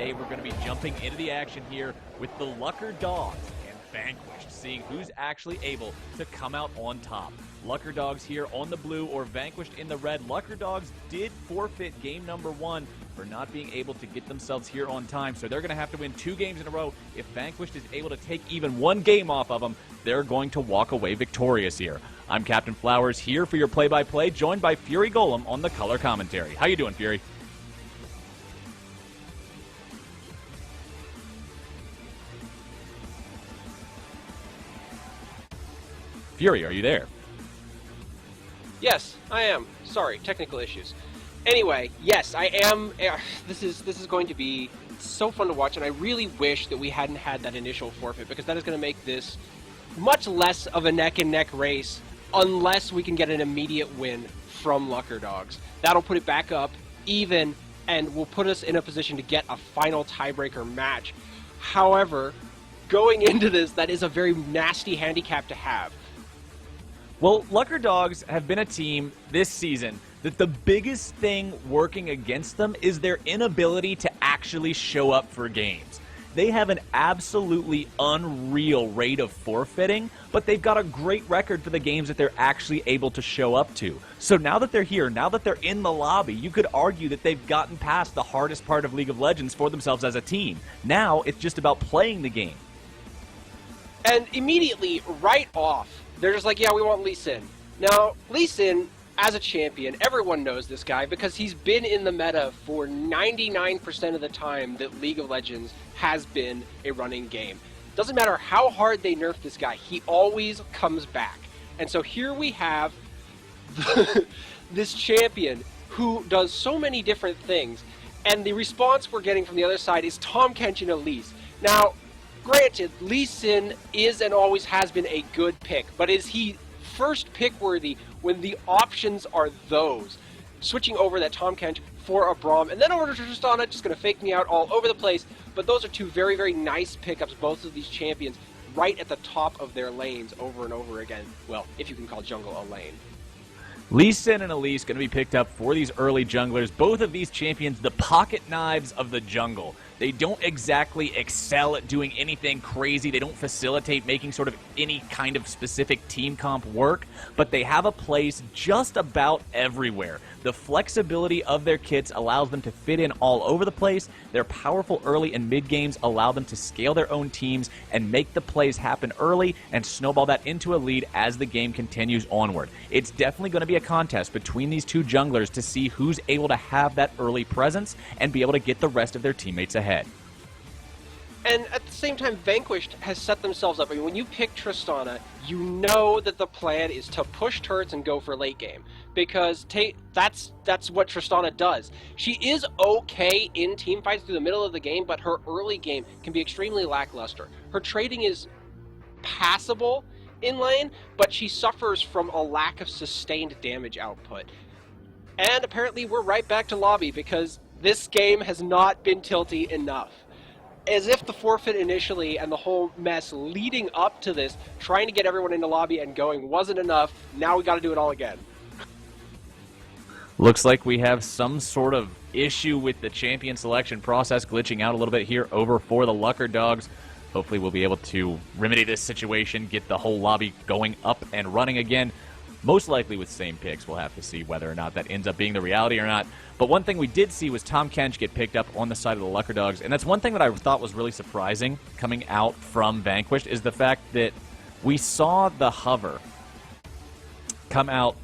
today we're going to be jumping into the action here with the Luckerdogs and Vanquished, seeing who's actually able to come out on top. Luckerdogs here on the blue or Vanquished in the red. Luckerdogs did forfeit game number 1 for not being able to get themselves here on time, so they're going to have to win 2 games in a row. If Vanquished is able to take even 1 game off of them, they're going to walk away victorious here. I'm Captain Flowers here for your play-by-play, joined by Fury Golem on the color commentary. How you doing, Fury? Fury, are you there? Yes, I am. Sorry, technical issues. Anyway, yes, I am. This is going to be so fun to watch, and I really wish that we hadn't had that initial forfeit, because that is going to make this much less of a neck-and-neck race unless we can get an immediate win from Luckerdogs. That'll put it back up even and will put us in a position to get a final tiebreaker match. However, going into this, that is a very nasty handicap to have. Well, Luckerdogs have been a team this season that the biggest thing working against them is their inability to actually show up for games. They have an absolutely unreal rate of forfeiting, but they've got a great record for the games that they're actually able to show up to. So now that they're here, now that they're in the lobby, you could argue that they've gotten past the hardest part of League of Legends for themselves as a team. Now it's just about playing the game. And immediately, right off, they're just like, yeah, we want Lee Sin. Now, Lee Sin, as a champion, everyone knows this guy because he's been in the meta for 99% of the time that League of Legends has been a running game. Doesn't matter how hard they nerf this guy, he always comes back. And so here we have this champion who does so many different things, and the response we're getting from the other side is Tahm Kench and Elise. Now, granted, Lee Sin is and always has been a good pick, but is he first pick worthy when the options are those? Switching over that Tahm Kench for a Braum, and then over to Tristana, just going to fake me out all over the place, but those are 2 very, very nice pickups, both of these champions, right at the top of their lanes over and over again. Well, if you can call jungle a lane. Lee Sin and Elise going to be picked up for these early junglers. Both of these champions, the pocket knives of the jungle. They don't exactly excel at doing anything crazy. They don't facilitate making sort of any kind of specific team comp work, but they have a place just about everywhere. The flexibility of their kits allows them to fit in all over the place. Their powerful early and mid games allow them to scale their own teams and make the plays happen early and snowball that into a lead as the game continues onward. It's definitely going to be a contest between these 2 junglers to see who's able to have that early presence and be able to get the rest of their teammates ahead. And at the same time, Vanquished has set themselves up. I mean, when you pick Tristana, you know that the plan is to push turrets and go for late game, because that's what Tristana does. She is okay in team fights through the middle of the game, but her early game can be extremely lackluster. Her trading is passable in lane, but she suffers from a lack of sustained damage output. And apparently we're right back to lobby, because this game has not been tilty enough. As if the forfeit initially and the whole mess leading up to this, trying to get everyone into lobby and going, wasn't enough. Now we got to do it all again. Looks like we have some sort of issue with the champion selection process glitching out a little bit here over for the Luckerdogs. Hopefully we'll be able to remedy this situation, get the whole lobby going up and running again. Most likely with same picks. We'll have to see whether or not that ends up being the reality or not. But one thing we did see was Tahm Kench get picked up on the side of the Luckerdogs, and that's one thing that I thought was really surprising coming out from Vanquished, is the fact that we saw the hover come out,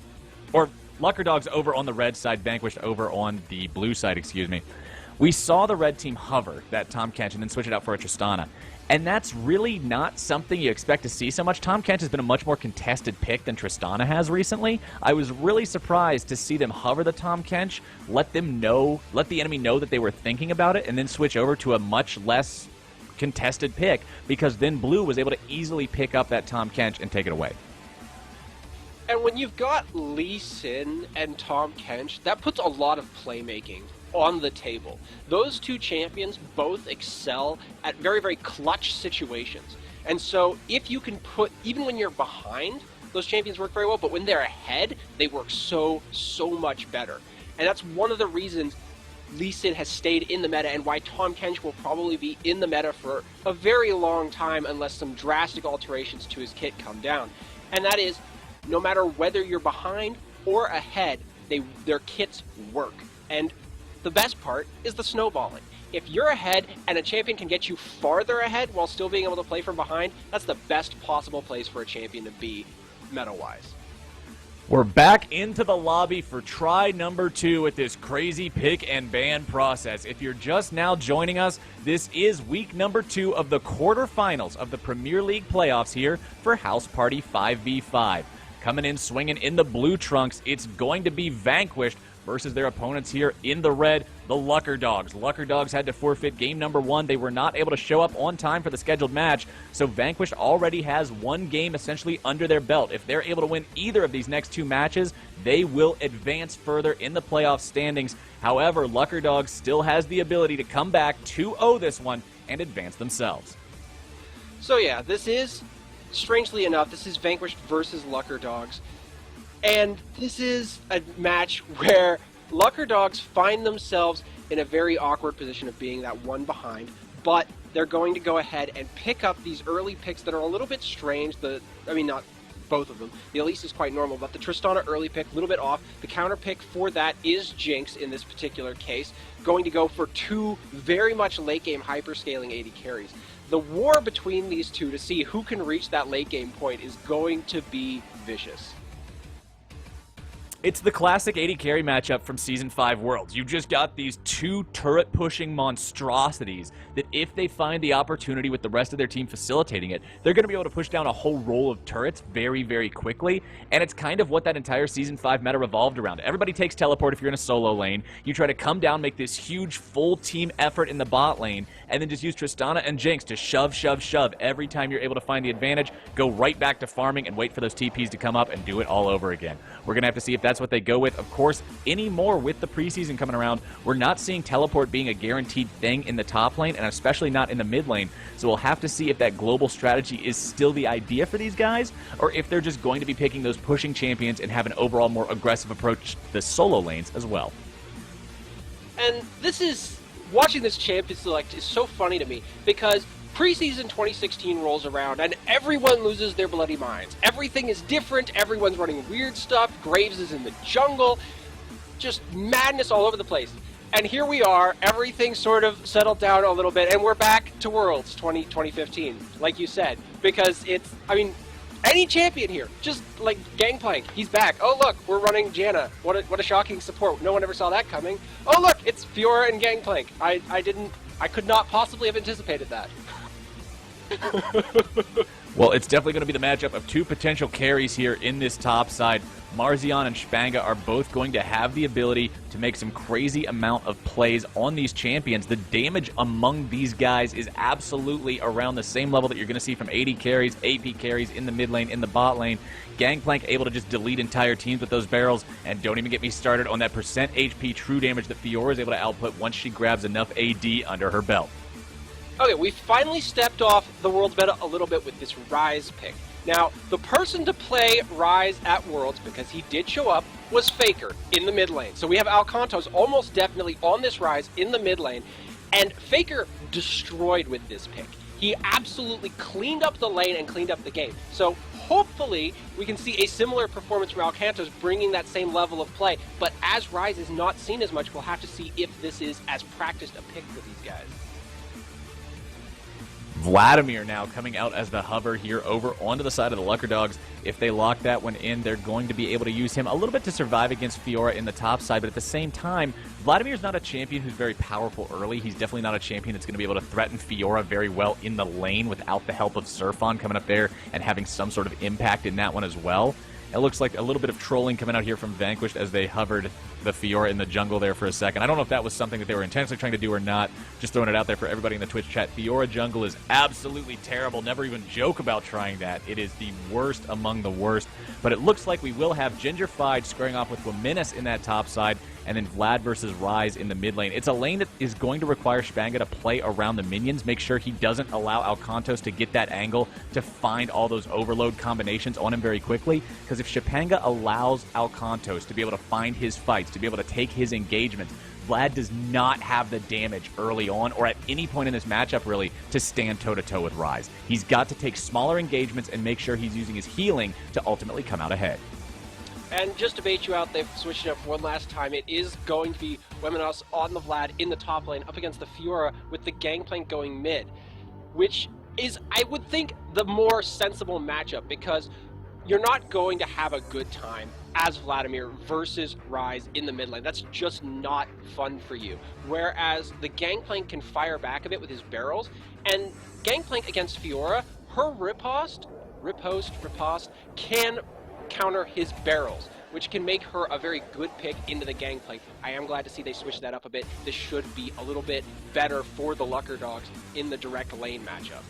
or Luckerdogs over on the red side, Vanquished over on the blue side, excuse me. We saw the red team hover that Tahm Kench and then switch it out for a Tristana. And that's really not something you expect to see so much. Tahm Kench has been a much more contested pick than Tristana has recently. I was really surprised to see them hover the Tahm Kench, let the enemy know that they were thinking about it, and then switch over to a much less contested pick, because then blue was able to easily pick up that Tahm Kench and take it away. And when you've got Lee Sin and Tahm Kench, that puts a lot of playmaking on the table. Those 2 champions both excel at very, very clutch situations. And so if you can put, even when you're behind, those champions work very well, but when they're ahead, they work so much better. And that's one of the reasons Lee Sin has stayed in the meta and why Tahm Kench will probably be in the meta for a very long time unless some drastic alterations to his kit come down. And that is, no matter whether you're behind or ahead, their kits work. And the best part is the snowballing. If you're ahead and a champion can get you farther ahead while still being able to play from behind, that's the best possible place for a champion to be meta-wise. We're back into the lobby for try number 2 with this crazy pick and ban process. If you're just now joining us, this is week number 2 of the quarterfinals of the Premier League playoffs here for House Party 5v5. Coming in swinging in the blue trunks, it's going to be Vanquished versus their opponents here in the red, the Luckerdogs. Luckerdogs had to forfeit game number 1. They were not able to show up on time for the scheduled match, so Vanquished already has one game essentially under their belt. If they're able to win either of these next 2 matches, they will advance further in the playoff standings. However, Luckerdogs still has the ability to come back 2-0 this one and advance themselves. So yeah, this is, strangely enough, this is Vanquished versus Luckerdogs. And this is a match where Luckerdogs find themselves in a very awkward position of being that one behind, but they're going to go ahead and pick up these early picks that are a little bit strange. Not both of them. The Elise is quite normal, but the Tristana early pick, a little bit off. The counter pick for that is Jinx in this particular case, going to go for 2 very much late game hyperscaling AD carries. The war between these two to see who can reach that late game point is going to be vicious. It's the classic AD carry matchup from Season 5 Worlds. You just got these 2 turret-pushing monstrosities that if they find the opportunity with the rest of their team facilitating it, they're going to be able to push down a whole roll of turrets very, very quickly, and it's kind of what that entire Season 5 meta revolved around. Everybody takes teleport if you're in a solo lane. You try to come down, make this huge full team effort in the bot lane, and then just use Tristana and Jinx to shove, shove, shove. Every time you're able to find the advantage, go right back to farming and wait for those TPs to come up and do it all over again. We're going to have to see if that's what they go with. Of course, anymore with the preseason coming around, we're not seeing teleport being a guaranteed thing in the top lane, and especially not in the mid lane. So we'll have to see if that global strategy is still the idea for these guys, or if they're just going to be picking those pushing champions and have an overall more aggressive approach to the solo lanes as well. And this is, watching this champion select is so funny to me, because preseason 2016 rolls around and everyone loses their bloody minds. Everything is different, everyone's running weird stuff, Graves is in the jungle, just madness all over the place. And here we are, everything sort of settled down a little bit, and we're back to Worlds 2015, like you said, because it's, any champion here, just like Gangplank, he's back. Oh look, we're running Janna. What a shocking support. No one ever saw that coming. Oh look, it's Fiora and Gangplank. I could not possibly have anticipated that. Well, it's definitely going to be the matchup of 2 potential carries here in this top side. Marzion and Spanga are both going to have the ability to make some crazy amount of plays on these champions. The damage among these guys is absolutely around the same level that you're going to see from AD carries, AP carries in the mid lane, in the bot lane. Gangplank able to just delete entire teams with those barrels, and don't even get me started on that percent HP true damage that Fiora is able to output once she grabs enough AD under her belt. Okay, we finally stepped off the Worlds meta a little bit with this Ryze pick. Now, the person to play Ryze at Worlds, because he did show up, was Faker in the mid lane. So we have Alcantos almost definitely on this Ryze in the mid lane, and Faker destroyed with this pick. He absolutely cleaned up the lane and cleaned up the game. So hopefully we can see a similar performance from Alcantos bringing that same level of play, but as Ryze is not seen as much, we'll have to see if this is as practiced a pick for these guys. Vladimir now coming out as the hover here over onto the side of the Luckerdogs. If they lock that one in, they're going to be able to use him a little bit to survive against Fiora in the top side, but at the same time, Vladimir's not a champion who's very powerful early. He's definitely not a champion that's going to be able to threaten Fiora very well in the lane without the help of Surfon coming up there and having some sort of impact in that one as well. It looks like a little bit of trolling coming out here from Vanquished as they hovered the Fiora in the jungle there for a second. I don't know if that was something that they were intentionally trying to do or not. Just throwing it out there for everybody in the Twitch chat. Fiora jungle is absolutely terrible. Never even joke about trying that. It is the worst among the worst. But it looks like we will have Gingerfied squaring off with Womenis in that top side, and then Vlad versus Ryze in the mid lane. It's a lane that is going to require Spanga to play around the minions, make sure he doesn't allow Alcantos to get that angle to find all those overload combinations on him very quickly, because if Spanga allows Alcantos to be able to find his fights, to be able to take his engagements, Vlad does not have the damage early on or at any point in this matchup, really, to stand toe-to-toe with Ryze. He's got to take smaller engagements and make sure he's using his healing to ultimately come out ahead. And just to bait you out, they've switched it up one last time. It is going to be Wemenos on the Vlad in the top lane up against the Fiora with the Gangplank going mid, which is, I would think, the more sensible matchup because you're not going to have a good time as Vladimir versus Ryze in the mid lane. That's just not fun for you. Whereas the Gangplank can fire back a bit with his barrels, and Gangplank against Fiora, her riposte can counter his barrels, which can make her a very good pick into the Gangplank. I am glad to see they switched that up a bit. This should be a little bit better for the Luckerdogs in the direct lane matchup.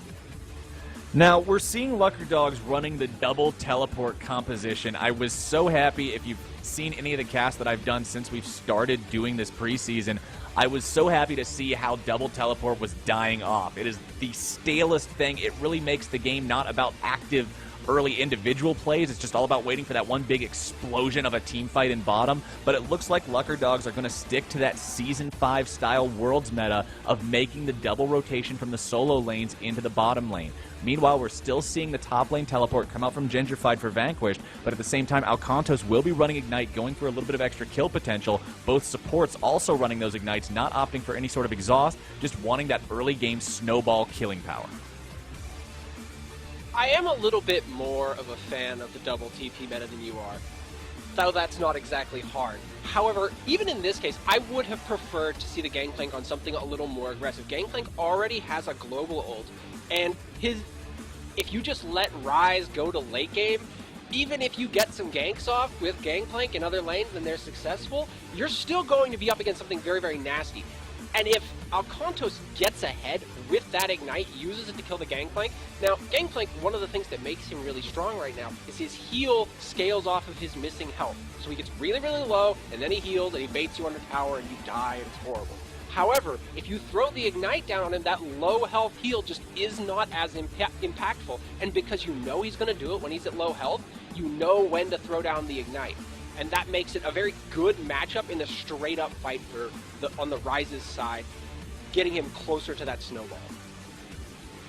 Now, we're seeing Luckerdogs running the double teleport composition. I was so happy. If you've seen any of the casts that I've done since we've started doing this preseason, I was so happy to see how double teleport was dying off. It is the stalest thing. It really makes the game not about active early individual plays. It's just all about waiting for that one big explosion of a team fight in bottom. But it looks like Luckerdogs are going to stick to that Season 5 style Worlds meta of making the double rotation from the solo lanes into the bottom lane. Meanwhile, we're still seeing the top lane teleport come out from Gentrified for Vanquished, but at the same time, Alcantos will be running Ignite, going for a little bit of extra kill potential. Both supports also running those Ignites, not opting for any sort of exhaust, just wanting that early game snowball killing power. I am a little bit more of a fan of the double TP meta than you are, though that's not exactly hard. However, even in this case, I would have preferred to see the Gangplank on something a little more aggressive. Gangplank already has a global ult, and if you just let Ryze go to late game, even if you get some ganks off with Gangplank in other lanes and they're successful, you're still going to be up against something very, very nasty. And if Alcantos gets ahead with that Ignite, uses it to kill the Gangplank. Now, Gangplank, one of the things that makes him really strong right now is his heal scales off of his missing health. So he gets really, really low, and then he heals, and he baits you under tower, and you die, and it's horrible. However, if you throw the Ignite down on him, that low health heal just is not as impactful. And because you know he's going to do it when he's at low health, you know when to throw down the Ignite. And that makes it a very good matchup in the straight-up fight on the Ryze's side, getting him closer to that snowball.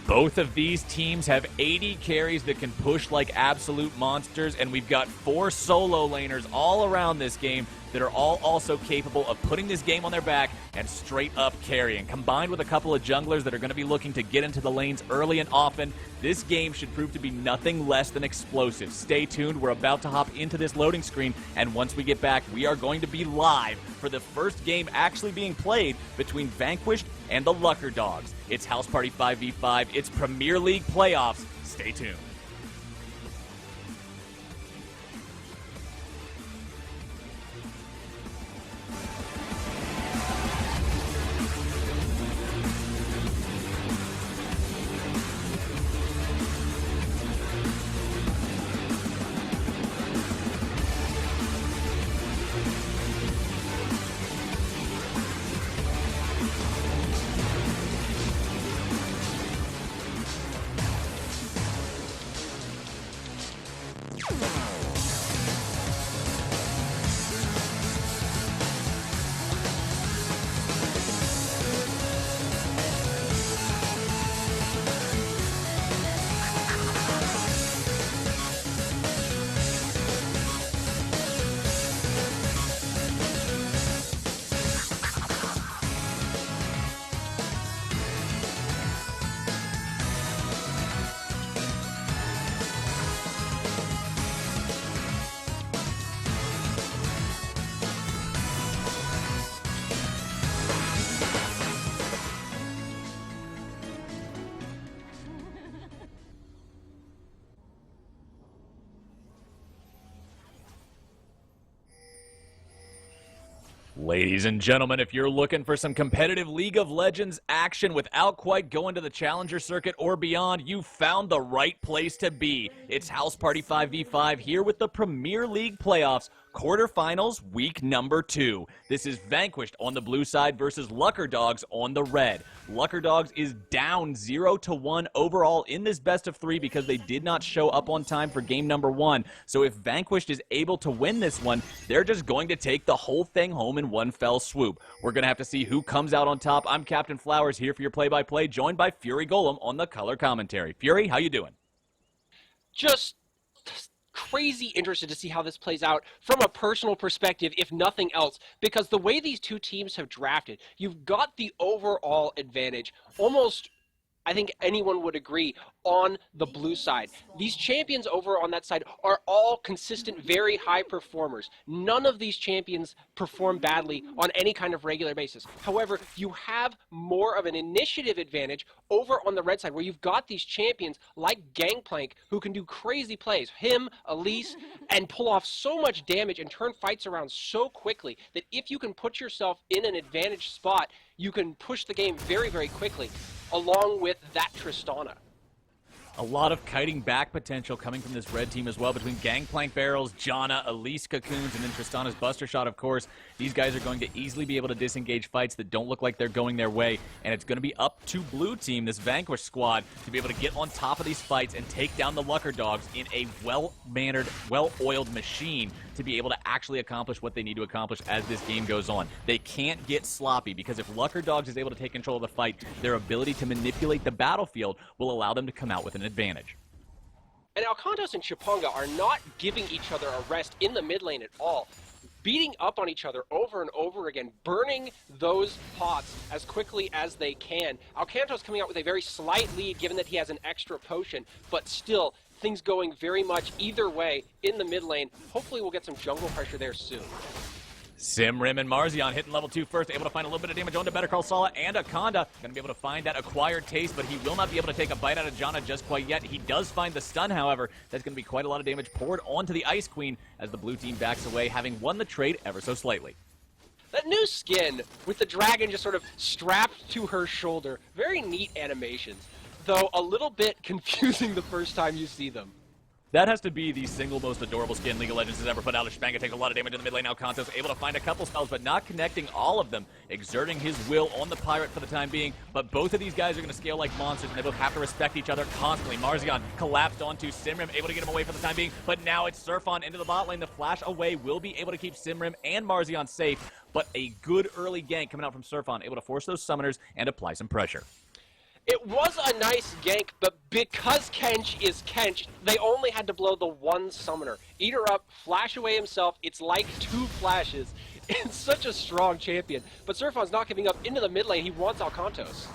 Both of these teams have 80 carries that can push like absolute monsters, and we've got 4 solo laners all around this game that are all also capable of putting this game on their back and straight up carrying. Combined with a couple of junglers that are going to be looking to get into the lanes early and often, this game should prove to be nothing less than explosive. Stay tuned, we're about to hop into this loading screen, and once we get back, we are going to be live for the first game actually being played between Vanquished and the Luckerdogs. It's House Party 5v5, it's Premier League playoffs. Stay tuned. Ladies and gentlemen, if you're looking for some competitive League of Legends action without quite going to the Challenger Circuit or beyond, you found the right place to be. It's House Party 5v5 here with the Premier League playoffs. Quarterfinals, week number 2. This is Vanquished on the blue side versus Luckerdogs on the red. Luckerdogs is down 0-1 overall in this best of 3 because they did not show up on time for game number 1. So if Vanquished is able to win this one, they're just going to take the whole thing home in one fell swoop. We're going to have to see who comes out on top. I'm Captain Flowers here for your play-by-play, joined by Fury Golem on the color commentary. Fury, how you doing? Just crazy interested to see how this plays out from a personal perspective, if nothing else, because the way these two teams have drafted, you've got the overall advantage almost, I think anyone would agree, on the blue side. These champions over on that side are all consistent, very high performers. None of these champions perform badly on any kind of regular basis. However, you have more of an initiative advantage over on the red side, where you've got these champions like Gangplank who can do crazy plays, him, Elise, and pull off so much damage and turn fights around so quickly that if you can put yourself in an advantage spot, you can push the game very, very quickly, along with that Tristana. A lot of kiting back potential coming from this red team as well, between Gangplank Barrels, Janna, Elise Cocoons, and then Tristana's Buster Shot, of course. These guys are going to easily be able to disengage fights that don't look like they're going their way, and it's going to be up to blue team, this Vanquished squad, to be able to get on top of these fights and take down the Luckerdogs in a well-mannered, well-oiled machine to be able to actually accomplish what they need to accomplish as this game goes on. They can't get sloppy, because if Luckerdogs is able to take control of the fight, their ability to manipulate the battlefield will allow them to come out with an advantage. And Alcantos and Chipanga are not giving each other a rest in the mid lane at all. Beating up on each other over and over again, burning those pots as quickly as they can. Alcantos coming out with a very slight lead given that he has an extra potion, but still, things going very much either way in the mid lane. Hopefully we'll get some jungle pressure there soon. Simrim and Marzion hitting level 2 first, able to find a little bit of damage onto Better Call Saul and Akanda. Going to be able to find that acquired taste, but he will not be able to take a bite out of Janna just quite yet. He does find the stun, however. That's going to be quite a lot of damage poured onto the Ice Queen as the blue team backs away, having won the trade ever so slightly. That new skin with the dragon just sort of strapped to her shoulder, very neat animations, though a little bit confusing the first time you see them. That has to be the single most adorable skin League of Legends has ever put out. Shpanga takes a lot of damage in the mid lane. Alcantos able to find a couple spells, but not connecting all of them, exerting his will on the Pirate for the time being. But both of these guys are going to scale like monsters, and they both have to respect each other constantly. Marzion collapsed onto Simrim, able to get him away for the time being, but now it's Surfon into the bot lane. The flash away will be able to keep Simrim and Marzion safe, but a good early gank coming out from Surfon, able to force those summoners and apply some pressure. It was a nice gank, but because Kench is Kench, they only had to blow the one summoner. Eat her up, flash away himself. It's like 2 flashes. It's such a strong champion. But Surfon's not giving up into the mid lane. He wants Alcantos.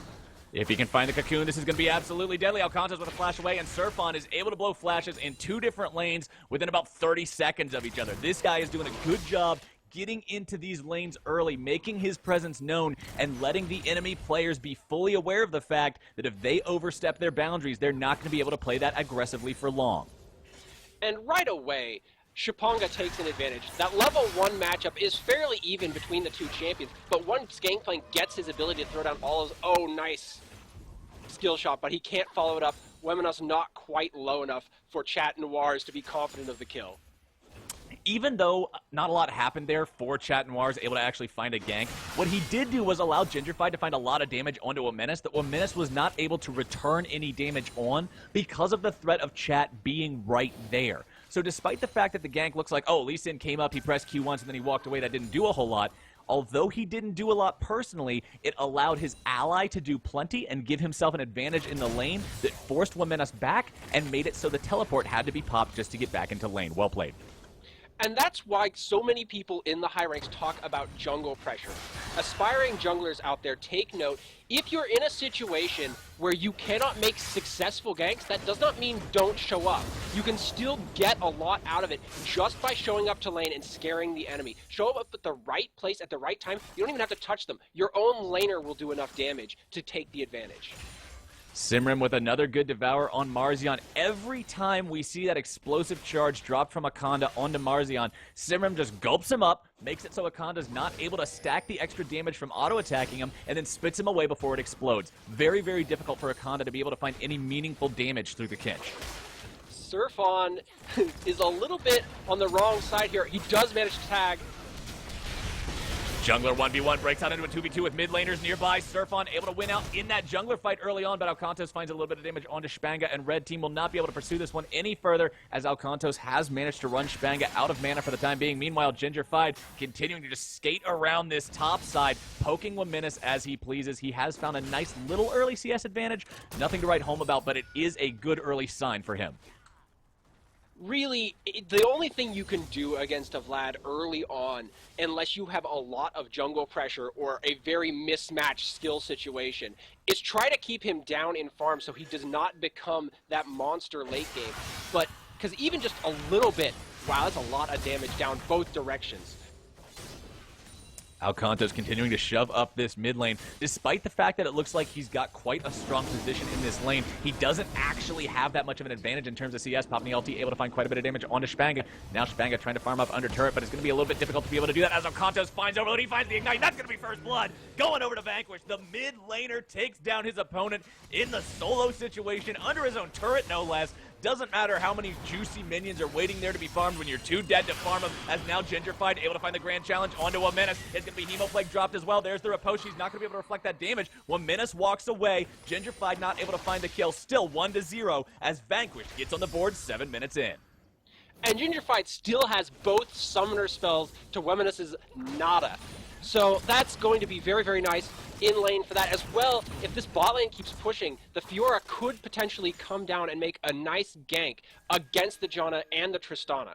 If he can find the cocoon, this is going to be absolutely deadly. Alcantos with a flash away, and Surfon is able to blow flashes in 2 different lanes within about 30 seconds of each other. This guy is doing a good job getting into these lanes early, making his presence known, and letting the enemy players be fully aware of the fact that if they overstep their boundaries, they're not going to be able to play that aggressively for long. And right away, Chipanga takes an advantage. That level 1 matchup is fairly even between the two champions, but once Gangplank gets his ability to throw down all those, oh, nice skill shot, but he can't follow it up. Wemenos not quite low enough for Chat Noirs to be confident of the kill. Even though not a lot happened there for Chat Noirs able to actually find a gank, what he did do was allow Gingerfied to find a lot of damage onto Omenis that Omenis was not able to return any damage on because of the threat of Chat being right there. So despite the fact that the gank looks like, oh, Lee Sin came up, he pressed Q once, and then he walked away, that didn't do a whole lot, although he didn't do a lot personally, it allowed his ally to do plenty and give himself an advantage in the lane that forced Womenis back and made it so the teleport had to be popped just to get back into lane. Well played. And that's why so many people in the high ranks talk about jungle pressure. Aspiring junglers out there, take note. If you're in a situation where you cannot make successful ganks, that does not mean don't show up. You can still get a lot out of it just by showing up to lane and scaring the enemy. Show up at the right place at the right time. You don't even have to touch them. Your own laner will do enough damage to take the advantage. Simrim with another good devour on Marzion. Every time we see that explosive charge dropped from Akanda onto Marzion, Simrim just gulps him up, makes it so Akanda's not able to stack the extra damage from auto-attacking him, and then spits him away before it explodes. Very, very difficult for Akanda to be able to find any meaningful damage through the Kinch. Surfon is a little bit on the wrong side here. He does manage to tag. Jungler 1v1 breaks out into a 2v2 with mid laners nearby. Surfon able to win out in that jungler fight early on, but Alcantos finds a little bit of damage onto Spanga, and red team will not be able to pursue this one any further as Alcantos has managed to run Spanga out of mana for the time being. Meanwhile, Gingerfied continuing to just skate around this top side, poking Wominus as he pleases. He has found a nice little early CS advantage. Nothing to write home about, but it is a good early sign for him. Really, the only thing you can do against a Vlad early on, unless you have a lot of jungle pressure or a very mismatched skill situation, is try to keep him down in farm so he does not become that monster late game. But, because even just a little bit, wow, that's a lot of damage down both directions. Alcantos continuing to shove up this mid lane. Despite the fact that it looks like he's got quite a strong position in this lane, he doesn't actually have that much of an advantage in terms of CS. Popping the LT, able to find quite a bit of damage onto Spanga. Now Spanga trying to farm up under turret, but it's going to be a little bit difficult to be able to do that as Alcantos finds Overload. He finds the Ignite. That's going to be first blood. Going over to Vanquished. The mid laner takes down his opponent in the solo situation under his own turret, no less. Doesn't matter how many juicy minions are waiting there to be farmed when you're too dead to farm them, as now Gingerfied able to find the grand challenge onto Wominus. It's going to be Hemoplague dropped as well. There's the riposte. He's not going to be able to reflect that damage. Wominus walks away. Gingerfied not able to find the kill. Still 1-0 as Vanquished gets on the board 7 minutes in. And Gingerfied still has both summoner spells to Wominus's nada. So that's going to be very, very nice in lane for that. As well, if this bot lane keeps pushing, the Fiora could potentially come down and make a nice gank against the Janna and the Tristana.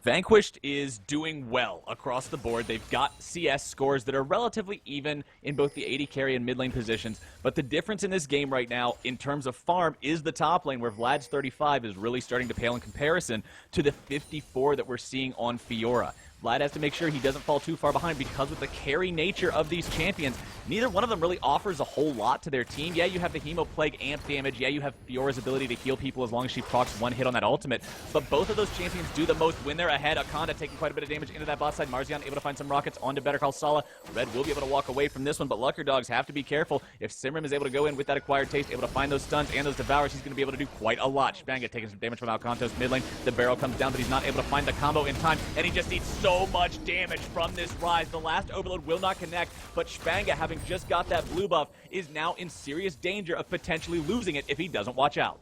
Vanquished is doing well across the board. They've got CS scores that are relatively even in both the AD carry and mid lane positions, but the difference in this game right now in terms of farm is the top lane, where Vlad's 35 is really starting to pale in comparison to the 54 that we're seeing on Fiora. Vlad has to make sure he doesn't fall too far behind, because with the carry nature of these champions, neither one of them really offers a whole lot to their team. Yeah, you have the Hemoplague amp damage. Yeah, you have Fiora's ability to heal people as long as she procs one hit on that ultimate. But both of those champions do the most when they're ahead. Akanda taking quite a bit of damage into that bot side. Marzion able to find some rockets onto Better Call Saul. Red will be able to walk away from this one, but Luckerdogs have to be careful. If Simrim is able to go in with that acquired taste, able to find those stuns and those devours, he's going to be able to do quite a lot. Spanga taking some damage from Alcantos mid lane. The barrel comes down, but he's not able to find the combo in time, and he just needs so much damage from this rise. The last overload will not connect, but Spanga, having just got that blue buff, is now in serious danger of potentially losing it if he doesn't watch out.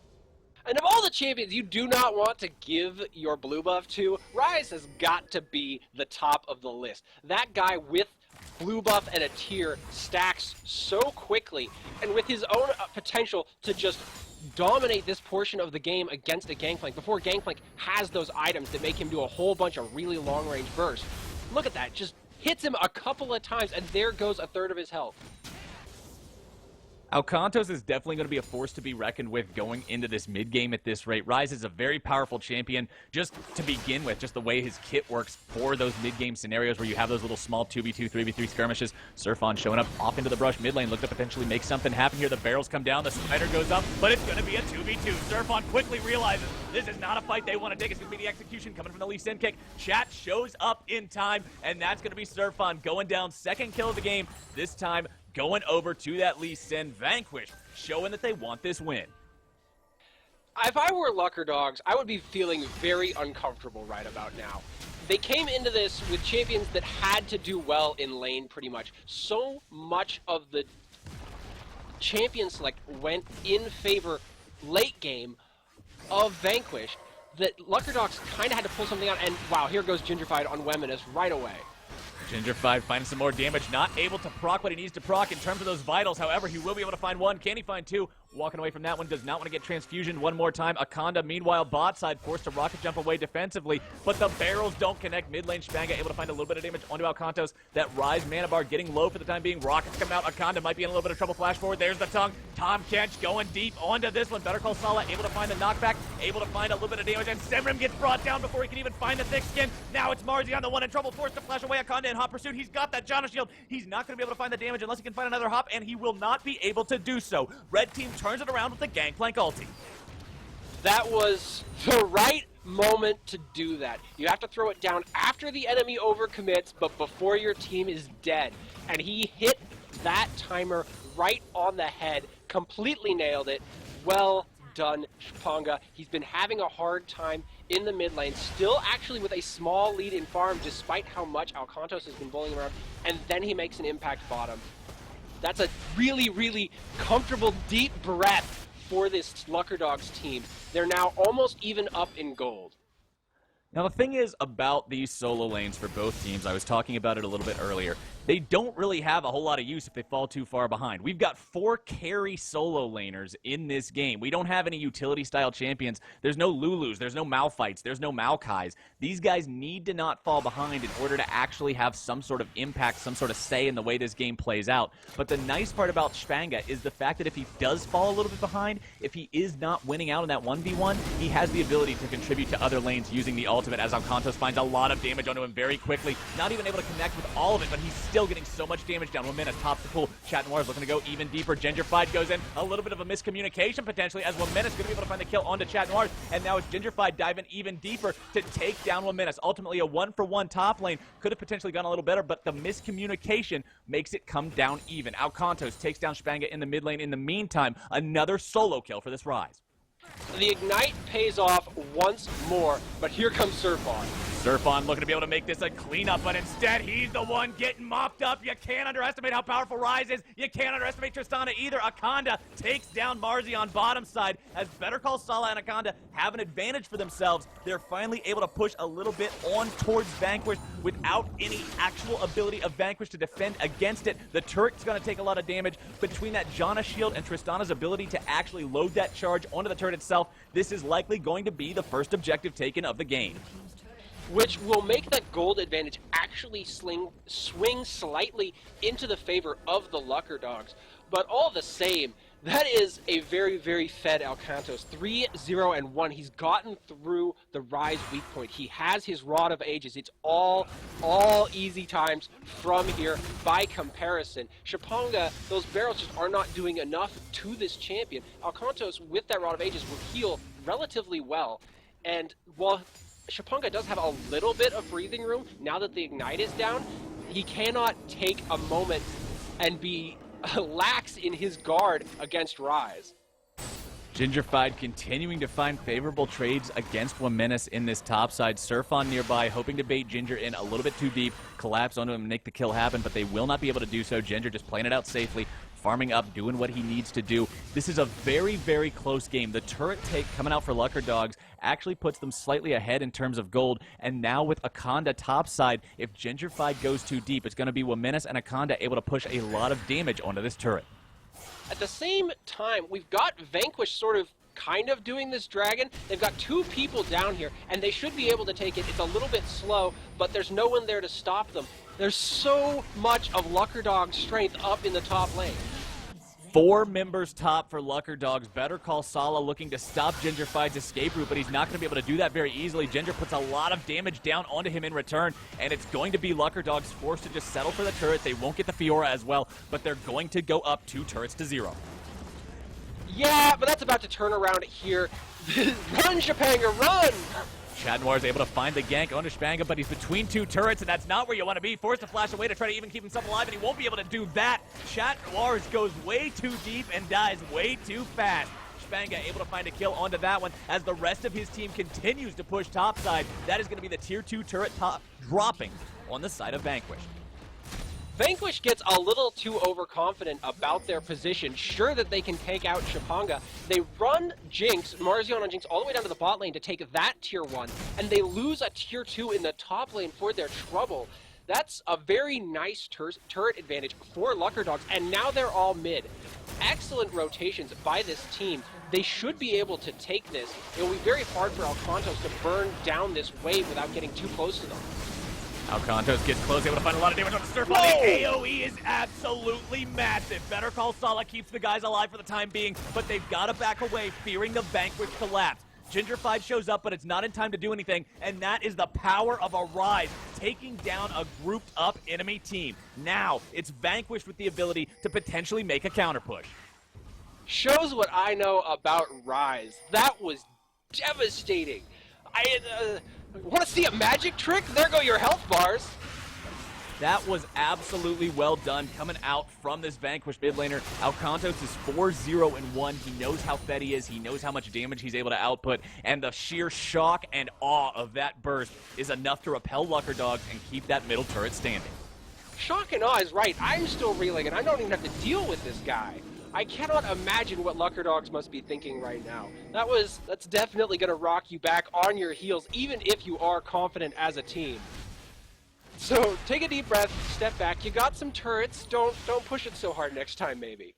And of all the champions you do not want to give your blue buff to, Ryze has got to be the top of the list. That guy with blue buff and a tier stacks so quickly, and with his own potential to just dominate this portion of the game against a Gangplank before Gangplank has those items that make him do a whole bunch of really long-range bursts. Look at that, just hits him a couple of times, and there goes a third of his health. Alcantos is definitely going to be a force to be reckoned with going into this mid-game at this rate. Ryze is a very powerful champion just to begin with, just the way his kit works for those mid-game scenarios where you have those little small 2v2, 3v3 skirmishes. Surfon showing up off into the brush mid lane, look to potentially make something happen here. The barrels come down, the spider goes up, but it's going to be a 2v2. Surfon quickly realizes this is not a fight they want to take. It's going to be the execution coming from the Lee Sin kick. Chat shows up in time, and that's going to be Surfon going down, second kill of the game, this time going over to that Lee Sin. Vanquished, showing that they want this win. If I were Luckerdogs, I would be feeling very uncomfortable right about now. They came into this with champions that had to do well in lane pretty much. So much of the champion select went in favor late game of Vanquished that Luckerdogs kind of had to pull something out, and wow, here goes Gingerfied on Wominus right away. Gingerfied finding some more damage, not able to proc what he needs to proc in terms of those vitals. However, he will be able to find one. Can he find two? Walking away from that one, does not want to get transfusion one more time. Akanda, meanwhile, bot side, forced to rocket jump away defensively, but the barrels don't connect. Mid lane, Spanga able to find a little bit of damage onto Alcantos. That Ryze mana bar getting low for the time being. Rockets come out. Akanda might be in a little bit of trouble. Flash forward. There's the tongue. Tom Kench going deep onto this one. Better Call Saul able to find the knockback, able to find a little bit of damage, and Simrim gets brought down before he can even find the thick skin. Now it's Marzion, the one in trouble, forced to flash away. Akanda in hot pursuit. He's got that Janna shield. He's not going to be able to find the damage unless he can find another hop, and he will not be able to do so. Red team turns it around with the Gangplank ulti. That was the right moment to do that. You have to throw it down after the enemy overcommits, but before your team is dead. And he hit that timer right on the head, completely nailed it. Well outdone Shpanga. He's been having a hard time in the mid lane, still actually with a small lead in farm despite how much Alcantos has been bowling around, and then he makes an impact bottom. That's a really, really comfortable deep breath for this Luckerdogs team. They're now almost even up in gold. Now, the thing is about these solo lanes for both teams, I was talking about it a little bit earlier, they don't really have a whole lot of use if they fall too far behind. We've got 4 carry solo laners in this game. We don't have any utility-style champions. There's no Lulus, there's no Malphites, there's no Maokais. These guys need to not fall behind in order to actually have some sort of impact, some sort of say in the way this game plays out. But the nice part about Shpanga is the fact that if he does fall a little bit behind, if he is not winning out in that 1v1, he has the ability to contribute to other lanes using the ultimate, as Alcantos finds a lot of damage onto him very quickly. Not even able to connect with all of it, but he's still getting so much damage down. 1 minute, tops the pool. Chat Noir is looking to go even deeper. Gingerfied goes in. A little bit of a miscommunication potentially, as 1 minute's going to be able to find the kill onto Chat Noir. And now it's Gingerfied diving even deeper to take down 1 minute. Ultimately, a 1-for-1 top lane. Could have potentially gone a little better, but the miscommunication makes it come down even. Alcantos takes down Shpanga in the mid lane. In the meantime, another solo kill for this Rise. The Ignite pays off once more, but here comes Surfon. Surfon looking to be able to make this a cleanup, but instead he's the one getting mopped up. You can't underestimate how powerful Rise is. You can't underestimate Tristana either. Akanda takes down Marzi on bottom side as Better Call Saul and Akanda have an advantage for themselves. They're finally able to push a little bit on towards Vanquished without any actual ability of Vanquished to defend against it. The turret's going to take a lot of damage. Between that Janna shield and Tristana's ability to actually load that charge onto the turret itself, this is likely going to be the first objective taken of the game, which will make that gold advantage actually swing slightly into the favor of the Luckerdogs. But all the same, that is a very, very fed Alcantos. 3-0-1. He's gotten through the Rise weak point. He has his Rod of Ages. It's all easy times from here by comparison. Shpanga, those barrels just are not doing enough to this champion. Alcantos, with that Rod of Ages, will heal relatively well. And while Shpanga does have a little bit of breathing room now that the Ignite is down, he cannot take a moment and be lax in his guard against Rise. Gingerfied continuing to find favorable trades against Wamenis in this top side. Surfon nearby, hoping to bait Ginger in a little bit too deep, collapse onto him and make the kill happen, but they will not be able to do so. Ginger just playing it out safely, farming up, doing what he needs to do. This is a very, very close game. The turret take coming out for Luckerdogs actually puts them slightly ahead in terms of gold, and now with Akanda topside, if Gingerfied goes too deep, it's going to be Wamenis and Akanda able to push a lot of damage onto this turret. At the same time, we've got Vanquished sort of kind of doing this dragon. They've got 2 people down here, and they should be able to take it. It's a little bit slow, but there's no one there to stop them. There's so much of Luckerdog's strength up in the top lane. 4 members top for Luckerdogs. Better Call Saul looking to stop Gingerfied's escape route, but he's not going to be able to do that very easily. Ginger puts a lot of damage down onto him in return, and it's going to be Luckerdogs forced to just settle for the turret. They won't get the Fiora as well, but they're going to go up 2 turrets to 0. Yeah, but that's about to turn around here. Run, Shpanga, run! Chad Noir is able to find the gank onto Shpanga, but he's between 2 turrets, and that's not where you want to be. Forced to flash away to try to even keep himself alive, and he won't be able to do that. Chad Noir goes way too deep and dies way too fast. Shpanga able to find a kill onto that one as the rest of his team continues to push topside. That is going to be the tier 2 turret top dropping on the side of Vanquished. Vanquish gets a little too overconfident about their position, sure that they can take out Shpanga. They run Jinx, Marzion on Jinx, all the way down to the bot lane to take that tier 1, and they lose a tier 2 in the top lane for their trouble. That's a very nice turret advantage for Luckerdogs, and now they're all mid. Excellent rotations by this team. They should be able to take this. It will be very hard for Alcantos to burn down this wave without getting too close to them. Alcantos gets close, able to find a lot of damage on the Surf. The AoE is absolutely massive. Better Call Saul keeps the guys alive for the time being, but they've got to back away, fearing the Vanquished collapse. Gingerfied shows up, but it's not in time to do anything, and that is the power of a Rise, taking down a grouped-up enemy team. Now, it's Vanquished with the ability to potentially make a counter-push. Shows what I know about Rise. That was devastating. Want to see a magic trick? There go your health bars. That was absolutely well done coming out from this Vanquished mid laner. Alcantos is 4-0-1. He knows how fed he is. He knows how much damage he's able to output. And the sheer shock and awe of that burst is enough to repel Luckerdogs and keep that middle turret standing. Shock and awe is right. I'm still reeling, and I don't even have to deal with this guy. I cannot imagine what Luckerdogs must be thinking right now. That's definitely going to rock you back on your heels, even if you are confident as a team. So take a deep breath, step back. You got some turrets. Don't push it so hard next time, maybe.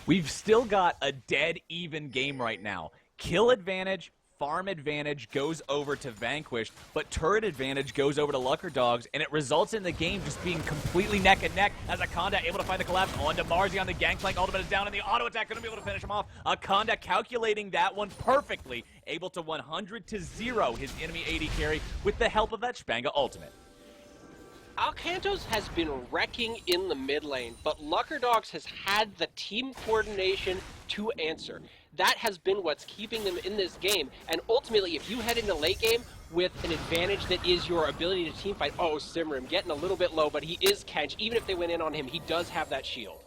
We've still got a dead even game right now. Kill advantage, farm advantage goes over to Vanquished, but turret advantage goes over to Luckerdogs, and it results in the game just being completely neck and neck as Akanda able to find the collapse onto Marzi on the Gangplank. Ultimate is down, and the auto attack going to be able to finish him off. Akanda calculating that one perfectly, able to 100-0 his enemy AD carry with the help of that Spanga ultimate. Alcantos has been wrecking in the mid lane, but Luckerdogs has had the team coordination to answer. That has been what's keeping them in this game, and ultimately, if you head into late game with an advantage that is your ability to team fight, oh, Simrim getting a little bit low, but he is Kench. Even if they went in on him, he does have that shield.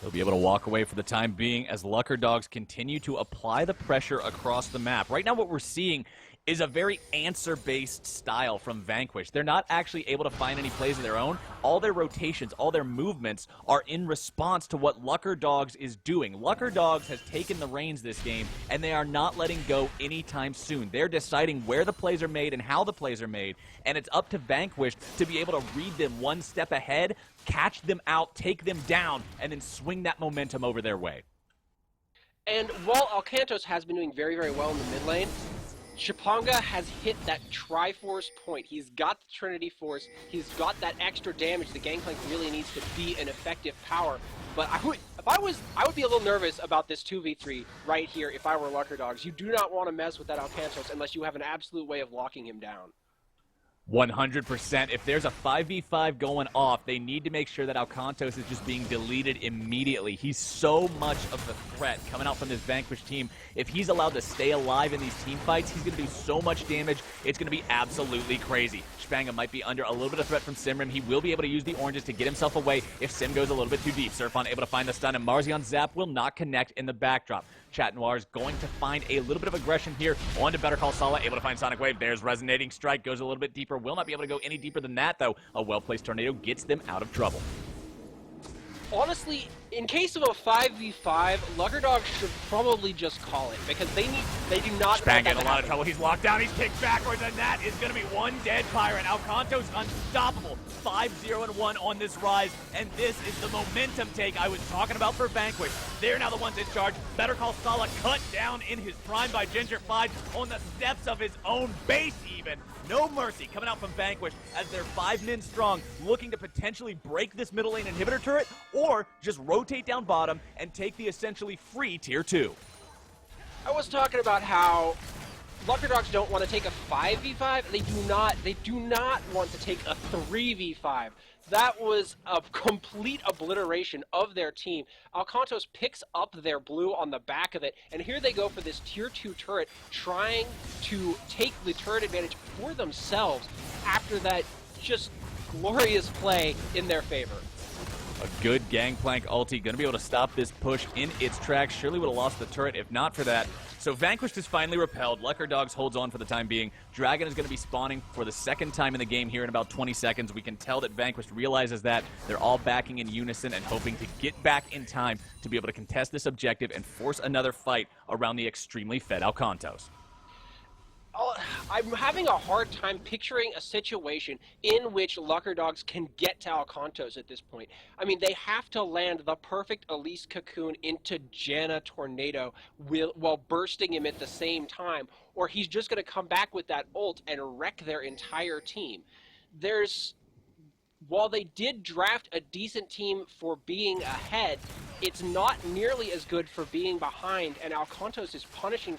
He'll be able to walk away for the time being as Luckerdogs continue to apply the pressure across the map. Right now what we're seeing is a very answer-based style from Vanquished. They're not actually able to find any plays of their own. All their rotations, all their movements are in response to what Luckerdogs is doing. Luckerdogs has taken the reins this game, and they are not letting go anytime soon. They're deciding where the plays are made and how the plays are made, and it's up to Vanquished to be able to read them one step ahead, catch them out, take them down, and then swing that momentum over their way. And while Alcantos has been doing very, very well in the mid lane, Chipanga has hit that Triforce point. He's got the Trinity Force. He's got that extra damage the Gangplank really needs to be an effective power. But I would be a little nervous about this 2v3 right here if I were Luckerdogs. You do not want to mess with that Alcantos unless you have an absolute way of locking him down. 100%. If there's a 5v5 going off, they need to make sure that Alcantos is just being deleted immediately. He's so much of the threat coming out from this Vanquished team. If he's allowed to stay alive in these team fights, he's going to do so much damage, it's going to be absolutely crazy. Spanga might be under a little bit of threat from Simrim. He will be able to use the oranges to get himself away if Sim goes a little bit too deep. Surfon able to find the stun, and Marzion Zap will not connect in the backdrop. Chat Noir is going to find a little bit of aggression here on to Better Call Saul, able to find Sonic Wave. There's Resonating Strike, goes a little bit deeper. Will not be able to go any deeper than that, though. A well-placed Tornado gets them out of trouble. Honestly, in case of a 5v5, Luckerdogs should probably just call it, because they do not Spang in a lot of trouble. He's locked down. He's kicked backwards, and that is going to be one dead Pirate. Alcantos unstoppable. 5-0-1 on this rise, and this is the momentum take I was talking about for Vanquish. They're now the ones in charge. Better Call Saul cut down in his prime by Gingerfied on the steps of his own base even. No mercy coming out from Vanquish as they're 5 men strong, looking to potentially break this middle lane inhibitor turret, or just rotate down bottom and take the essentially free tier 2. I was talking about how Luckerdogs don't want to take a 5v5. They do not want to take a 3v5. That was a complete obliteration of their team. Alcantos picks up their blue on the back of it, and here they go for this tier 2 turret, trying to take the turret advantage for themselves after that just glorious play in their favor. A good Gangplank ulti, going to be able to stop this push in its tracks. Surely would have lost the turret if not for that. So Vanquished is finally repelled. Luckerdogs holds on for the time being. Dragon is going to be spawning for the second time in the game here in about 20 seconds. We can tell that Vanquished realizes that. They're all backing in unison and hoping to get back in time to be able to contest this objective and force another fight around the extremely fed Alcantos. I'm having a hard time picturing a situation in which Luckerdogs can get to Alcantos at this point. I mean, they have to land the perfect Elise Cocoon into Janna Tornado while bursting him at the same time, or he's just going to come back with that ult and wreck their entire team. While they did draft a decent team for being ahead, it's not nearly as good for being behind, and Alcantos is punishing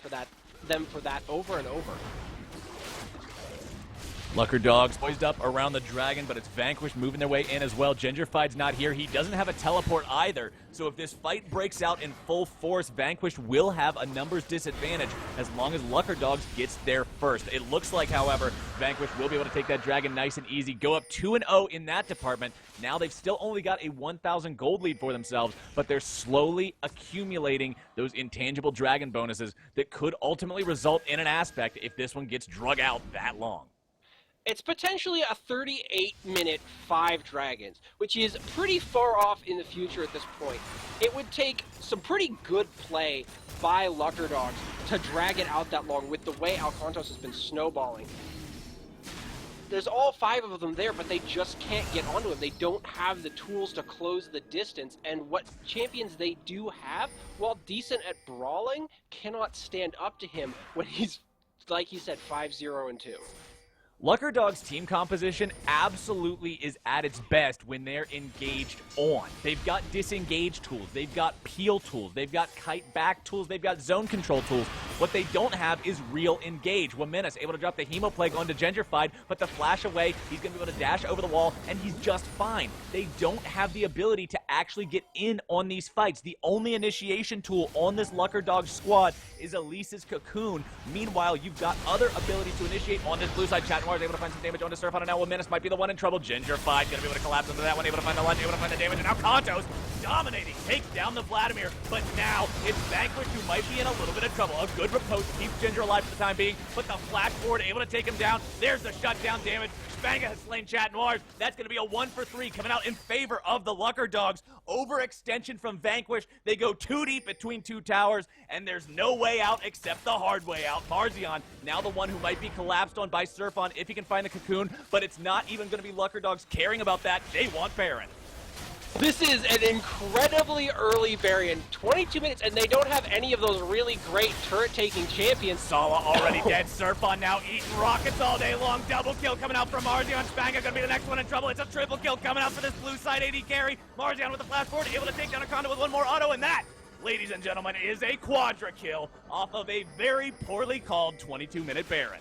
them for that over and over. Luckerdogs poised up around the dragon, but it's Vanquished moving their way in as well. Gingerfied's not here. He doesn't have a teleport either. So if this fight breaks out in full force, Vanquished will have a numbers disadvantage as long as Luckerdogs gets there first. It looks like, however, Vanquished will be able to take that dragon nice and easy, go up 2-0 in that department. Now they've still only got a 1,000 gold lead for themselves, but they're slowly accumulating those intangible dragon bonuses that could ultimately result in an aspect if this one gets drug out that long. It's potentially a 38-minute 5 dragons, which is pretty far off in the future at this point. It would take some pretty good play by Luckerdogs to drag it out that long with the way Alcantos has been snowballing. There's all 5 of them there, but they just can't get onto him. They don't have the tools to close the distance, and what champions they do have, while decent at brawling, cannot stand up to him when he's, like he said, 5-0-2. Luckerdogs' team composition absolutely is at its best when they're engaged on. They've got disengage tools, they've got peel tools, they've got kite back tools, they've got zone control tools. What they don't have is real engage. Wamenis able to drop the Hemoplague onto Gingerfied, but the flash away, he's going to be able to dash over the wall, and he's just fine. They don't have the ability to actually get in on these fights. The only initiation tool on this Luckerdogs squad is Elise's Cocoon. Meanwhile, you've got other ability to initiate on this blue side. Chat is able to find some damage onto Surf on, and now Wamenis might be the one in trouble. Gingerfied gonna be able to collapse into that one, able to find the lunge, able to find the damage, and now Kantos dominating, takes down the Vladimir, but now it's Vanquished who might be in a little bit of trouble. A good riposte keeps Ginger alive for the time being, but the flash forward able to take him down. There's the shutdown damage. Spanga has slain Chat Noirs. That's going to be a 1-for-3 coming out in favor of the Luckerdogs. Overextension from Vanquished. They go too deep between 2 towers, and there's no way out except the hard way out. Marzion, now the one who might be collapsed on by Surfon if he can find the Cocoon, but it's not even going to be Luckerdogs caring about that. They want Baron. This is an incredibly early Baron, 22 minutes, and they don't have any of those really great turret-taking champions. Sala already dead. Surfon now eating rockets all day long. Double kill coming out from Marzion. Spanga gonna be the next one in trouble. It's a triple kill coming out for this blue side AD carry. Marzion with the flash forward, able to take down Akonda with one more auto, and that, ladies and gentlemen, is a quadra kill off of a very poorly called 22-minute Baron.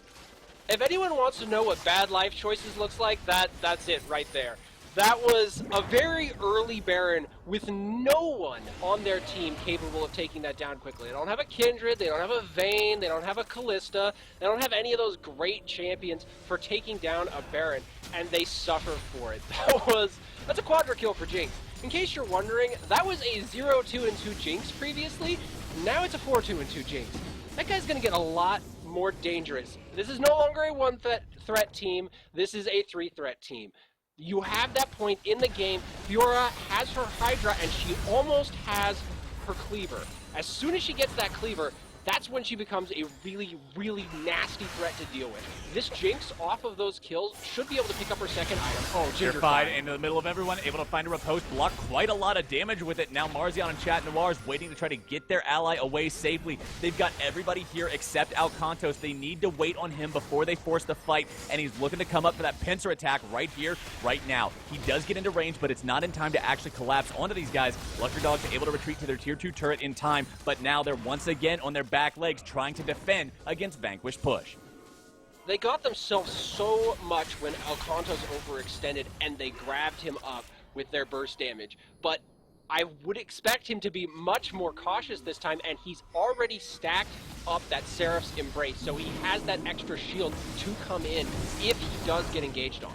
If anyone wants to know what bad life choices looks like, that's it right there. That was a very early Baron with no one on their team capable of taking that down quickly. They don't have a Kindred, they don't have a Vayne, they don't have a Callista, they don't have any of those great champions for taking down a Baron, and they suffer for it. That's a quadra kill for Jinx. In case you're wondering, that was a 0-2-2 Jinx previously. Now it's a 4-2-2 Jinx. That guy's gonna get a lot more dangerous. This is no longer a 1-threat team, this is a 3-threat team. You have that point in the game. Fiora has her Hydra, and she almost has her Cleaver. As soon as she gets that Cleaver, that's when she becomes a really, really nasty threat to deal with. This Jinx, off of those kills, should be able to pick up her second item. Oh, Gingerfied into the middle of everyone, able to find a riposte, block quite a lot of damage with it. Now Marzion and Chat Noirs waiting to try to get their ally away safely. They've got everybody here except Alcantos. They need to wait on him before they force the fight, and he's looking to come up for that pincer attack right here, right now. He does get into range, but it's not in time to actually collapse onto these guys. Luckerdogs able to retreat to their tier 2 turret in time, but now they're once again on their back legs trying to defend against Vanquished push. They got themselves so much when Alcantos overextended and they grabbed him up with their burst damage, but I would expect him to be much more cautious this time, and he's already stacked up that Seraph's Embrace, so he has that extra shield to come in if he does get engaged on.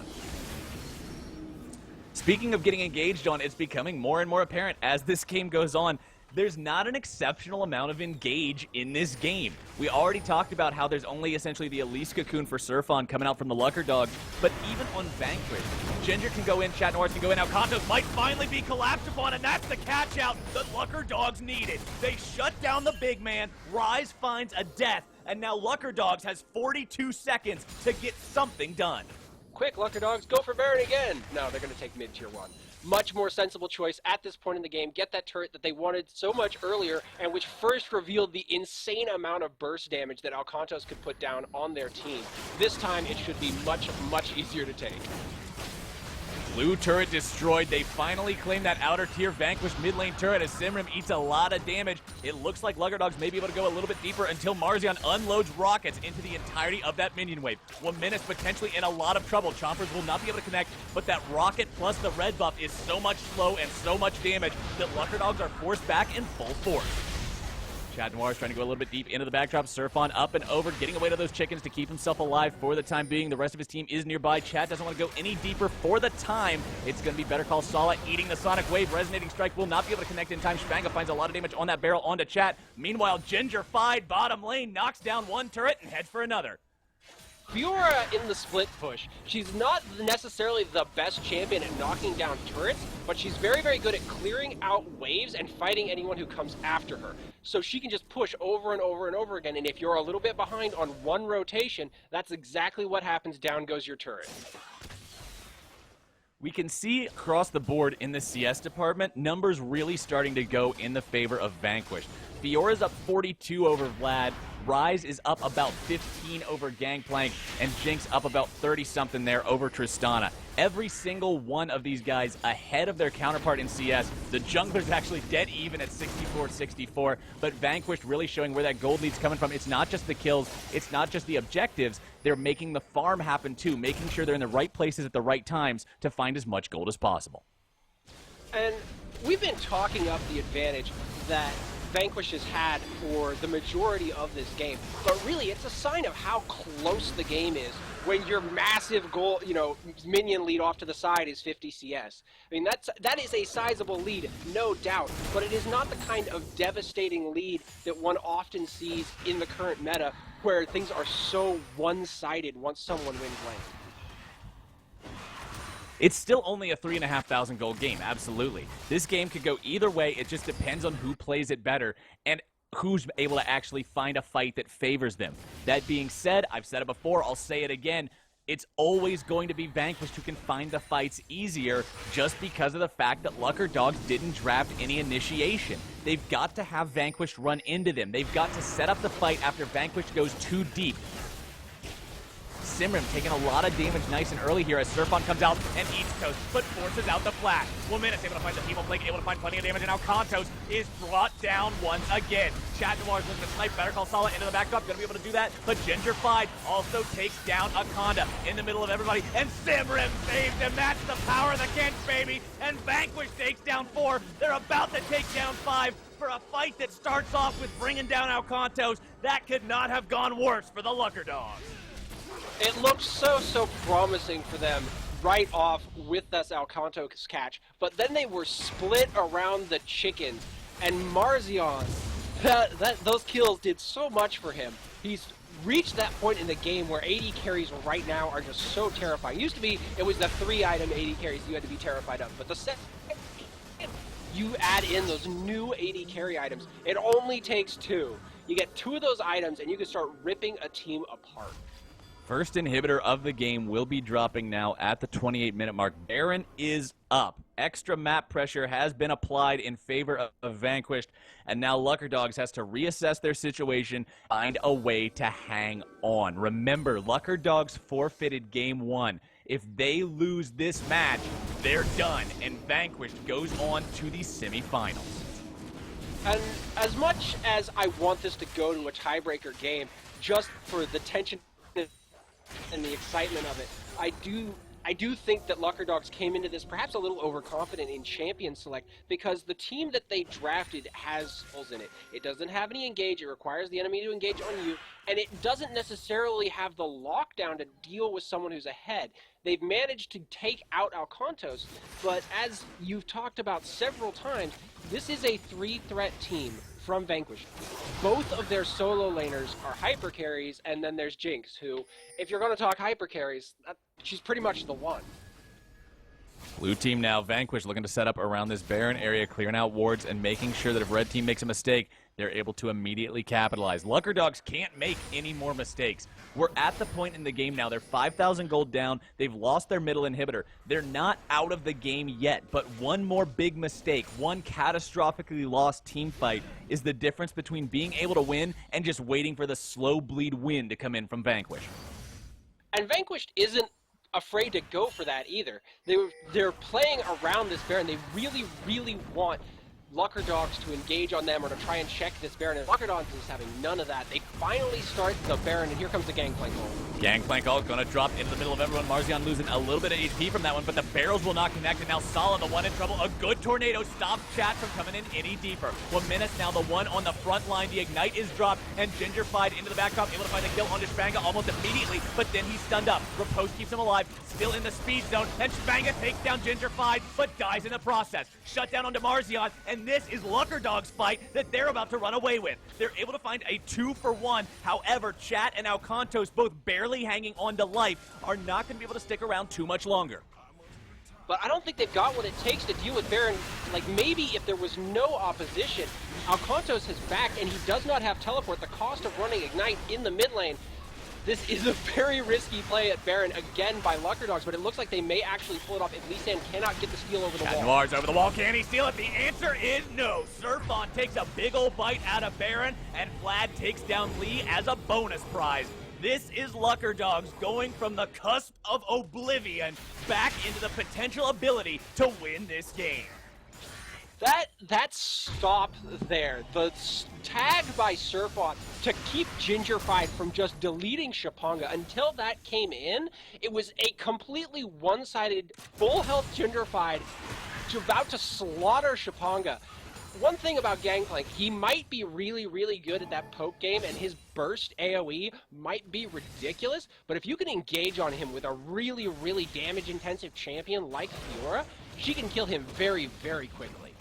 Speaking of getting engaged on, it's becoming more and more apparent as this game goes on. There's not an exceptional amount of engage in this game. We already talked about how there's only essentially the Elise Cocoon for Surfon coming out from the Luckerdogs, but even on Vanquished, Ginger can go in, Chat Noirs can go in, now Kantos might finally be collapsed upon, and that's the catch out that Luckerdogs needed. They shut down the big man, Rise finds a death, and now Luckerdogs has 42 seconds to get something done. Quick, Luckerdogs, go for Baron again! No, they're going to take mid-tier 1. Much more sensible choice at this point in the game. Get that turret that they wanted so much earlier, and which first revealed the insane amount of burst damage that Alcantos could put down on their team. This time, it should be much, much easier to take. Blue turret destroyed. They finally claim that outer tier Vanquished mid lane turret as Simrim eats a lot of damage. It looks like Luckerdogs may be able to go a little bit deeper until Marzion unloads rockets into the entirety of that minion wave. 1 minute potentially in a lot of trouble. Chompers will not be able to connect, but that rocket plus the red buff is so much slow and so much damage that Luckerdogs are forced back in full force. Chad Noir is trying to go a little bit deep into the backdrop. Surfon up and over, getting away to those chickens to keep himself alive for the time being. The rest of his team is nearby. Chad doesn't want to go any deeper for the time. It's going to be Better Call Sala eating the Sonic Wave. Resonating Strike will not be able to connect in time. Spanga finds a lot of damage on that barrel onto Chat. Meanwhile, Ginger-fied bottom lane knocks down one turret and heads for another. Fiora in the split push, she's not necessarily the best champion at knocking down turrets, but she's very, very good at clearing out waves and fighting anyone who comes after her. So she can just push over and over and over again, and if you're a little bit behind on one rotation, that's exactly what happens. Down goes your turret. We can see across the board in the CS department, numbers really starting to go in the favor of Vanquished. Fiora's up 42 over Vlad, Rise is up about 15 over Gangplank, and Jinx up about 30-something there over Tristana. Every single one of these guys ahead of their counterpart in CS. The jungler's actually dead even at 64-64, but Vanquished really showing where that gold lead's coming from. It's not just the kills, it's not just the objectives, they're making the farm happen too, making sure they're in the right places at the right times to find as much gold as possible. And we've been talking up the advantage that Vanquish has had for the majority of this game, but really it's a sign of how close the game is when your massive goal, minion lead off to the side is 50 CS. I mean, that is a sizable lead, no doubt, but it is not the kind of devastating lead that one often sees in the current meta, where things are so one-sided once someone wins lane. It's still only a 3,500 gold game, absolutely. This game could go either way, it just depends on who plays it better and who's able to actually find a fight that favors them. That being said, I've said it before, I'll say it again, it's always going to be Vanquished who can find the fights easier just because of the fact that Luckerdogs didn't draft any initiation. They've got to have Vanquished run into them. They've got to set up the fight after Vanquished goes too deep. Simrim taking a lot of damage nice and early here as Surfon comes out and eats Toast, but forces out the flash. 1 minute, able to find the Teemo Blink, able to find plenty of damage, and now Kantos is brought down once again. Chad Noir is looking to snipe Better Call Sala into the backdrop, gonna be able to do that, but Ginger-fied also takes down Akanda in the middle of everybody, and Simrim saves him. That's the power of the Kench, baby, and Vanquish takes down 4. They're about to take down 5 for a fight that starts off with bringing down Alcantos. That could not have gone worse for the Luckerdogs. It looked so promising for them right off with this Alcantos catch, but then they were split around the chickens, and Marzion, those kills did so much for him. He's reached that point in the game where AD carries right now are just so terrifying. Used to be, it was the 3-item AD carries you had to be terrified of, but the second you add in those new AD carry items, it only takes 2. You get 2 of those items and you can start ripping a team apart. First inhibitor of the game will be dropping now at the 28-minute mark. Baron is up. Extra map pressure has been applied in favor of Vanquished, and now Luckerdogs has to reassess their situation, find a way to hang on. Remember, Luckerdogs forfeited game 1. If they lose this match, they're done, and Vanquished goes on to the semifinals. And as much as I want this to go to a tiebreaker game, just for the tension and the excitement of it, I do think that Luckerdogs came into this perhaps a little overconfident in champion select, because the team that they drafted has holes in it. It doesn't have any engage, it requires the enemy to engage on you, and it doesn't necessarily have the lockdown to deal with someone who's ahead. They've managed to take out Alcantos, but as you've talked about several times, this is a 3-threat team from Vanquished. Both of their solo laners are hyper carries, and then there's Jinx, who, if you're going to talk hyper carries, she's pretty much the one. Blue team now, Vanquished, looking to set up around this Baron area, clearing out wards and making sure that if red team makes a mistake, they're able to immediately capitalize. Luckerdogs can't make any more mistakes. We're at the point in the game now, they're 5,000 gold down, they've lost their middle inhibitor. They're not out of the game yet, but one more big mistake, one catastrophically lost team fight is the difference between being able to win and just waiting for the slow bleed win to come in from Vanquished. And Vanquished isn't afraid to go for that either. They're playing around this Baron. They really, really want Luckerdogs to engage on them or to try and check this Baron, and Luckerdogs is having none of that. They finally start the Baron, and here comes the Gangplank ult. Gangplank ult gonna drop into the middle of everyone. Marzion losing a little bit of HP from that one, but the barrels will not connect, and now Sala, the one in trouble. A good tornado stops Chat from coming in any deeper. 1 minute now, the one on the front line. The Ignite is dropped, and Gingerfied into the backdrop, able to find the kill on Shpanga almost immediately, but then he's stunned up. Riposte keeps him alive, still in the speed zone, and Shpanga takes down Gingerfied, but dies in the process. Shut down onto Marzion, and this is Luckerdogs' fight that they're about to run away with. They're able to find a 2-for-1. However, Chat and Alcantos, both barely hanging on to life, are not going to be able to stick around too much longer. But I don't think they've got what it takes to deal with Baron. Like, maybe if there was no opposition, Alcantos is back, and he does not have teleport. The cost of running Ignite in the mid lane, this is a very risky play at Baron, again by Luckerdogs, but it looks like they may actually pull it off if Lee Sin cannot get the steal over the wall. Noir's over the wall. Can he steal it? The answer is no. Surfon takes a big old bite out of Baron, and Vlad takes down Lee as a bonus prize. This is Luckerdogs going from the cusp of oblivion back into the potential ability to win this game. That stop there, the tag by Surfon to keep Gingerfied from just deleting Shpanga, until that came in, it was a completely one-sided, full health Gingerfied about to slaughter Shpanga. One thing about Gangplank, he might be really, really good at that poke game, and his burst AoE might be ridiculous, but if you can engage on him with a really, really damage-intensive champion like Fiora, she can kill him very, very quickly.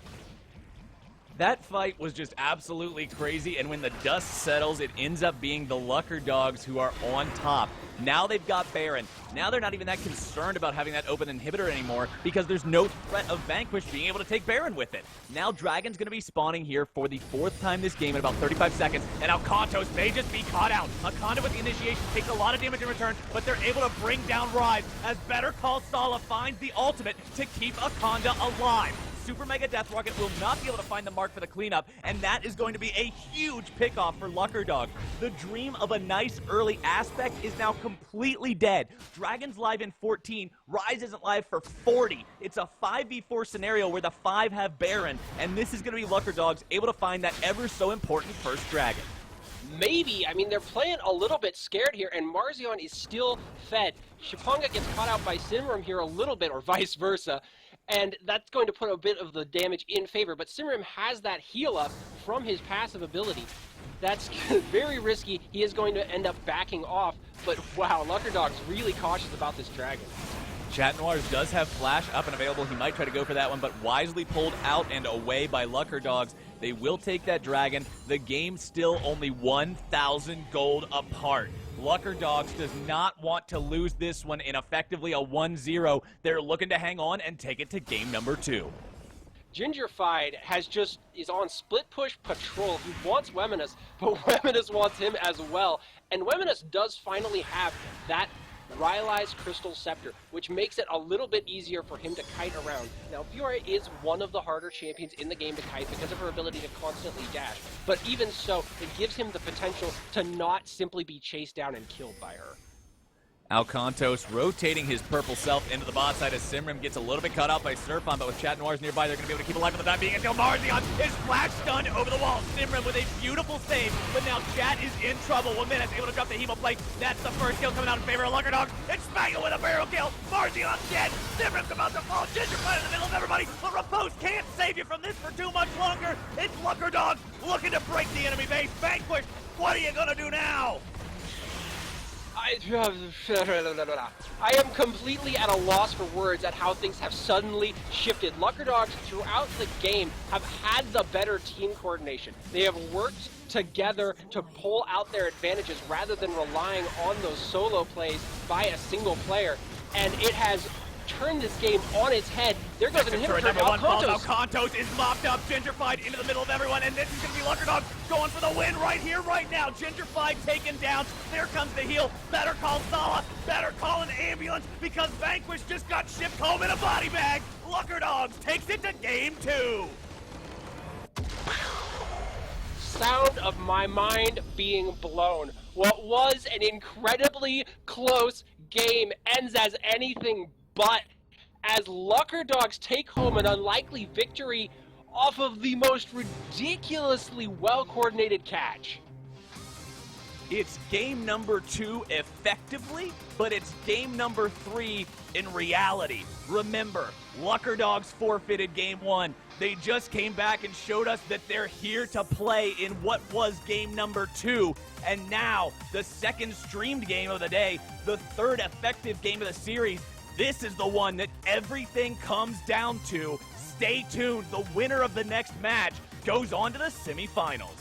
That fight was just absolutely crazy, and when the dust settles, it ends up being the Luckerdogs who are on top. Now they've got Baron. Now they're not even that concerned about having that open inhibitor anymore because there's no threat of Vanquished being able to take Baron with it. Now Dragon's going to be spawning here for the 4th time this game in about 35 seconds, and Alcantos may just be caught out. Akanda with the initiation takes a lot of damage in return, but they're able to bring down Rise as Better Call Sala finds the ultimate to keep Akanda alive. Super Mega Death Rocket will not be able to find the mark for the cleanup, and that is going to be a huge pickoff for Luckerdog. The dream of a nice early aspect is now completely dead. Dragon's live in 14, Rise isn't live for 40. It's a 5v4 scenario where the 5 have Baron, and this is going to be Luckerdogs able to find that ever so important first Dragon. Maybe. I mean, they're playing a little bit scared here, and Marzion is still fed. Shpanga gets caught out by Simram here a little bit, or vice versa, and that's going to put a bit of the damage in favor, but Simram has that heal up from his passive ability. That's very risky. He is going to end up backing off, but wow, Luckerdog's really cautious about this Dragon. Chat Noirs does have Flash up and available. He might try to go for that one, but wisely pulled out and away by Luckerdogs. They will take that Dragon. The game's still only 1,000 gold apart. Luckerdogs does not want to lose this one in effectively a 1-0. They're looking to hang on and take it to game number 2. Gingerfied is on split push patrol. He wants Weminus, but Weminus wants him as well. And Weminus does finally have that Rylai's Crystal Scepter, which makes it a little bit easier for him to kite around. Now, Fiora is one of the harder champions in the game to kite because of her ability to constantly dash, but even so, it gives him the potential to not simply be chased down and killed by her. Alcantos rotating his purple self into the bot side as Simram gets a little bit cut out by Surfon, but with Chat Noirs nearby, they're going to be able to keep alive for the time being until Marzion is flash stunned over the wall. Simram with a beautiful save, but now Chat is in trouble. 1 minute, able to drop the Hemo plate. That's the first kill coming out in favor of Luckerdogs. It's Spangler with a barrel kill. Marzion dead. Simram's about to fall. Gingerfied in the middle of everybody, but Riposte can't save you from this for too much longer. It's Luckerdogs looking to break the enemy base. Vanquished, what are you going to do now? I am completely at a loss for words at how things have suddenly shifted. Luckerdogs throughout the game have had the better team coordination. They have worked together to pull out their advantages rather than relying on those solo plays by a single player. And it has turned this game on its head. There goes an inhibitor. Alcantos is mopped up. Gingerfied into the middle of everyone, and this is going to be Luckerdogs going for the win right here, right now. Gingerfied taken down. There comes the heal. Better call Sala. Better call an ambulance because Vanquished just got shipped home in a body bag. Luckerdogs takes it to game 2. Sound of my mind being blown. What was an incredibly close game ends as anything but, as Luckerdogs take home an unlikely victory off of the most ridiculously well-coordinated catch. It's game number 2 effectively, but it's game number 3 in reality. Remember, Luckerdogs forfeited game 1. They just came back and showed us that they're here to play in what was game number 2. And now, the second streamed game of the day, the third effective game of the series, this is the one that everything comes down to. Stay tuned. The winner of the next match goes on to the semifinals.